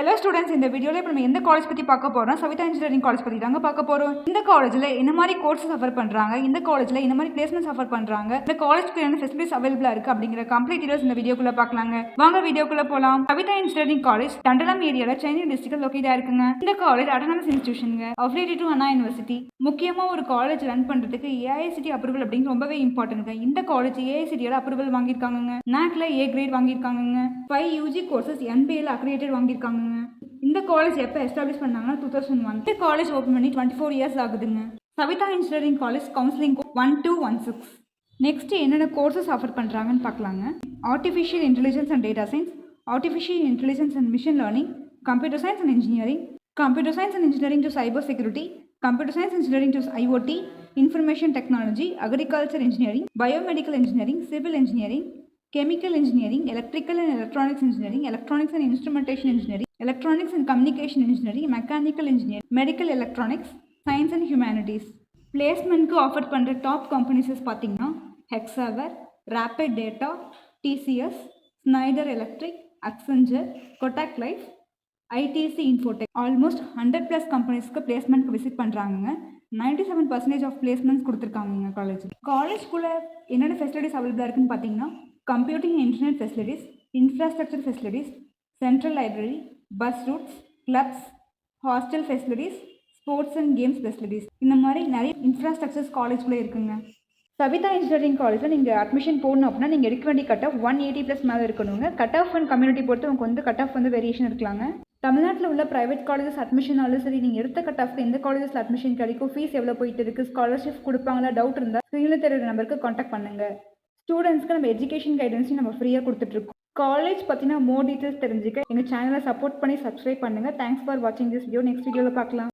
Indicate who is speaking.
Speaker 1: Hello students, இந்த வீடியோவில் இப்போ நம்ம எந்த காலேஜ் பற்றி பார்க்க போகிறோம்? சவிதா இன்ஜினியரிங் காலேஜ் பற்றி தாங்க பார்க்க போகிறோம். இந்த காலேஜில் என்ன மாதிரி கோர்ஸஸ் ஆஃபர் பண்ணுறாங்க, இந்த காலேஜில் என்ன மாதிரி பிளேஸ்மெண்ட்ஸ் ஆஃபர் பண்ணுறாங்க, இந்த காலேஜ்க்கு என்ன ஃபெசிலிட்டிஸ் அவைலபிளாக இருக்குது அப்படிங்கிற கம்ப்ளீட் டீடைல்ஸ் இந்த வீடியோக்குள்ளே பார்க்கலாங்க. வாங்க வீடியோக்குள்ளே போகலாம். சவிதா இன்ஜினியரிங் காலேஜ் தண்டலம் ஏரியாவில் சென்னை டிஸ்ட்ரிக்ட் லொக்கேட்டாக இருக்குங்க. இந்த காலேஜ் அட்டானமஸ் இன்ஸ்டியூஷனுங்க, அஃபிலியேட்டட் டு அண்ணா யூனிவர்சிட்டி. முக்கியமாக ஒரு காலேஜ் ரன் பண்ணுறதுக்கு ஏஐசிடி அப்ரூவல் அப்படிங்கிற ரொம்பவே இம்பார்ட்டன்ட்ங்க. இந்த காலேஜ் ஏஐசிடியோட அப்ரூவல் வாங்கியிருக்காங்க. நாக்ல ஏ கிரேட் வாங்கியிருக்காங்க. 5 யூஜி கோர்சஸ் என்பிஏல அக்ரிடேட்டட் வாங்கியிருக்காங்க. இந்த காலேஜ் எப்போ எஸ்டாப்ளிஷ் பண்ணாங்கன்னா 2001. இந்த காலேஜ் ஓப்பன் பண்ணி 24 இயர்ஸ் ஆகுதுங்க. Saveetha engineering college counselling 1216. Next என்னென்ன கோர்சஸ் ஆஃபர் பண்ணுறாங்கன்னு பார்க்கலாங்க. Artificial intelligence and data science, artificial intelligence and machine learning, computer science and engineering, computer science and engineering to cyber security, computer science engineering to IoT, information technology, agriculture engineering, biomedical engineering, civil engineering, chemical engineering, electrical and electronics engineering, electronics and instrumentation engineering, electronics and communication engineering, mechanical engineering, medical electronics, science and humanities. பிளேஸ்மெண்ட்க்கு offer பண்ணுற top companies பார்த்தீங்கன்னா Hexaware, Rapid Data, TCS, Schneider Electric, Accenture, Kotak Life, ITC Infotech. Almost 100+ கம்பெனிஸ்க்கு பிளேஸ்மெண்ட்க்கு visit பண்ணுறாங்க. 97% of placements கொடுத்துருக்காங்க காலேஜ்குள்ளே என்னென்ன facilities அவைலபிளாக இருக்குன்னு பார்த்தீங்கன்னா computing and internet facilities, infrastructure facilities, central library, bus routes, clubs, hostel facilities, sports and games facilities. இந்த மாதிரி நிறைய இன்ஃப்ராஸ்ட்ரக்சர்ஸ் காலேஜ்குள்ளே இருக்குங்க. சவிதா இன்ஜினியரிங் காலேஜில் நீங்கள் அட்மிஷன் போடணும் அப்படின்னா நீங்கள் எடுக்க வேண்டிய கட் ஆஃப் 180+ மேலே இருக்கணுங்க. கட் ஆஃப் அண்ட் கம்யூனிட்டி பொறுத்து உங்களுக்கு வந்து கட் ஆஃப் வந்து வேரியேஷன் இருக்கலாங்க. தமிழ்நாட்டில் உள்ள ப்ரைவேட் காலேஜஸ் அட்மிஷனாலும் சரி, நீங்கள் எடுத்த கட் ஆஃப்க்கு எந்த காலேஜஸில் அட்மிஷன் கிடைக்கும், ஃபீஸ் எவ்வளோ போயிட்டு இருக்குது, ஸ்காலர்ஷிப் கொடுப்பாங்களா, டவுட் இருந்தால் ஸ்க்ரீனில் தெரியுற நம்பருக்கு காண்டாக்ட் பண்ணுங்கள். ஸ்டூடெண்ட்ஸ்க்கு நம்ம எஜுகேஷன் கைடன்ஸையும் நம்ம ஃப்ரீயாக கொடுத்துட்ருக்கோம். காலேஜ் பற்றினா மோர் டீட்டெயில்ஸ் தெரிஞ்சுக்க எங்கள் சேனலை சப்போர்ட் பண்ணி சப்ஸ்கிரைப் பண்ணுங்கள். தேங்க்ஸ் ஃபார் வாட்சிங் திஸ் வீடியோ. நெக்ஸ்ட் வீடியோவில் பார்க்கலாம்.